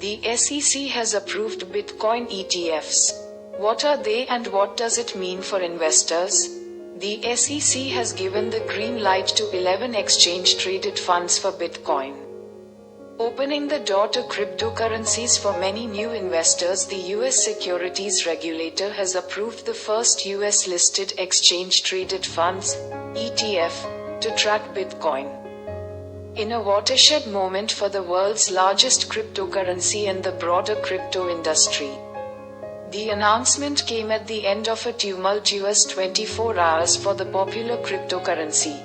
The SEC has approved Bitcoin ETFs. What are they and what does it mean for investors? The SEC has given the green light to 11 exchange-traded funds for Bitcoin. Opening the door to cryptocurrencies for many new investors, the U.S. securities regulator has approved the first U.S.-listed exchange-traded funds, ETF, to track Bitcoin. In a watershed moment for the world's largest cryptocurrency and the broader crypto industry. The announcement came at the end of a tumultuous 24 hours for the popular cryptocurrency,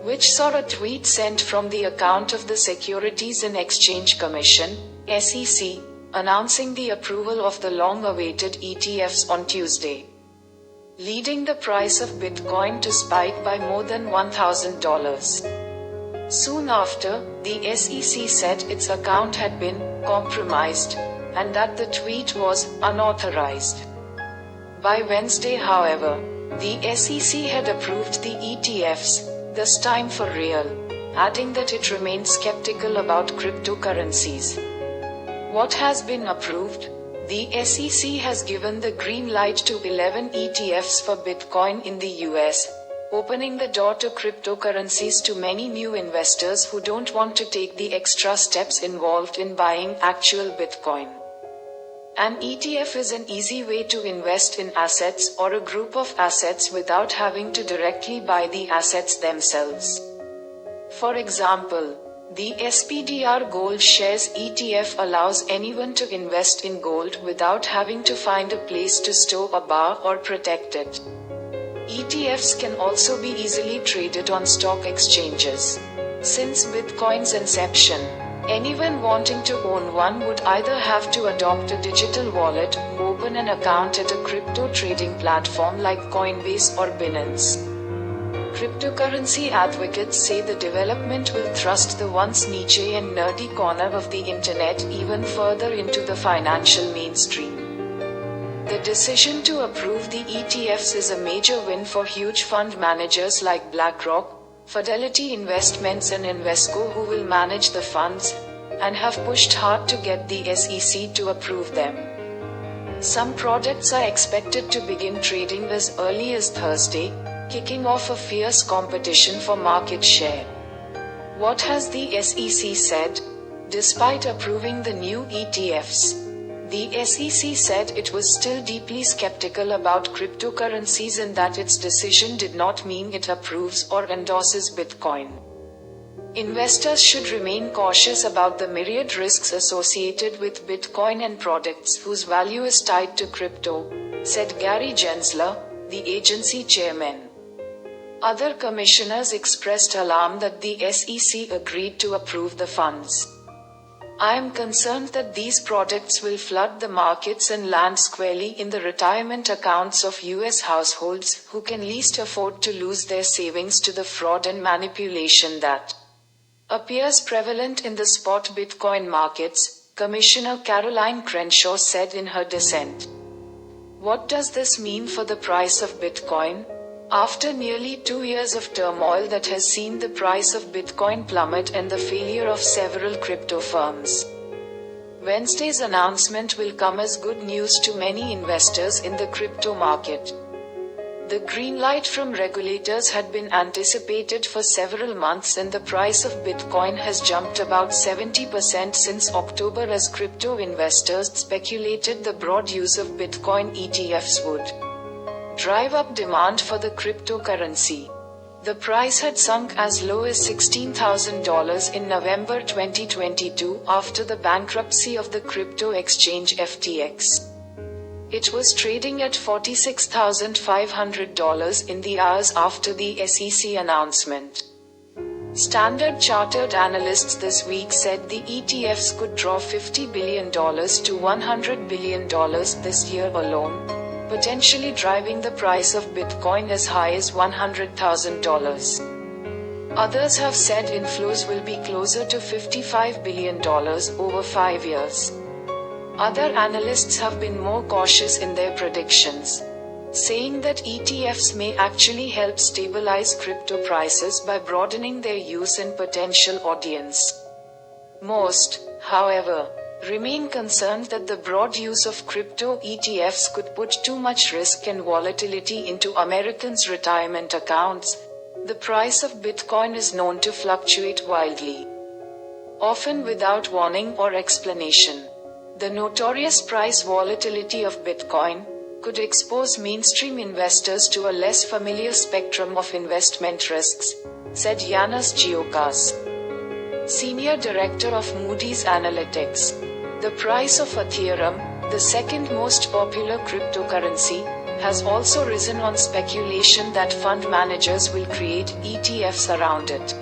which saw a tweet sent from the account of the Securities and Exchange Commission, SEC, announcing the approval of the long-awaited ETFs on Tuesday, leading the price of Bitcoin to spike by more than $1,000. Soon after, the SEC said its account had been compromised, and that the tweet was unauthorized. By Wednesday, however, the SEC had approved the ETFs, this time for real, adding that it remained skeptical about cryptocurrencies. What has been approved? The SEC has given the green light to 11 ETFs for Bitcoin in the US, opening the door to cryptocurrencies to many new investors who don't want to take the extra steps involved in buying actual Bitcoin. An ETF is an easy way to invest in assets or a group of assets without having to directly buy the assets themselves. For example, the SPDR Gold Shares ETF allows anyone to invest in gold without having to find a place to store a bar or protect it. ETFs can also be easily traded on stock exchanges. Since Bitcoin's inception, anyone wanting to own one would either have to adopt a digital wallet or open an account at a crypto trading platform like Coinbase or Binance. Cryptocurrency advocates say the development will thrust the once niche and nerdy corner of the internet even further into the financial mainstream. The decision to approve the ETFs is a major win for huge fund managers like BlackRock, Fidelity Investments and Invesco, who will manage the funds, and have pushed hard to get the SEC to approve them. Some products are expected to begin trading as early as Thursday, kicking off a fierce competition for market share. What has the SEC said? Despite approving the new ETFs, the SEC said it was still deeply skeptical about cryptocurrencies and that its decision did not mean it approves or endorses Bitcoin. Investors should remain cautious about the myriad risks associated with Bitcoin and products whose value is tied to crypto, said Gary Gensler, the agency chairman. Other commissioners expressed alarm that the SEC agreed to approve the funds. I am concerned that these products will flood the markets and land squarely in the retirement accounts of US households who can least afford to lose their savings to the fraud and manipulation that appears prevalent in the spot Bitcoin markets, Commissioner Caroline Crenshaw said in her dissent. What does this mean for the price of Bitcoin? After nearly 2 years of turmoil that has seen the price of Bitcoin plummet and the failure of several crypto firms, Wednesday's announcement will come as good news to many investors in the crypto market. The green light from regulators had been anticipated for several months, and the price of Bitcoin has jumped about 70% since October as crypto investors speculated the broad use of Bitcoin ETFs would drive up demand for the cryptocurrency. The price had sunk as low as $16,000 in November 2022 after the bankruptcy of the crypto exchange FTX. It was trading at $46,500 in the hours after the SEC announcement. Standard Chartered analysts this week said the ETFs could draw $50 billion to $100 billion this year alone, potentially driving the price of Bitcoin as high as $100,000. Others have said inflows will be closer to $55 billion over 5 years. Other analysts have been more cautious in their predictions, saying that ETFs may actually help stabilize crypto prices by broadening their use and potential audience. Most, however, remain concerned that the broad use of crypto ETFs could put too much risk and volatility into Americans' retirement accounts. The price of Bitcoin is known to fluctuate wildly, often without warning or explanation. The notorious price volatility of Bitcoin could expose mainstream investors to a less familiar spectrum of investment risks, said Yanis Giokas, Senior Director of Moody's Analytics. The price of Ethereum, the second most popular cryptocurrency, has also risen on speculation that fund managers will create ETFs around it.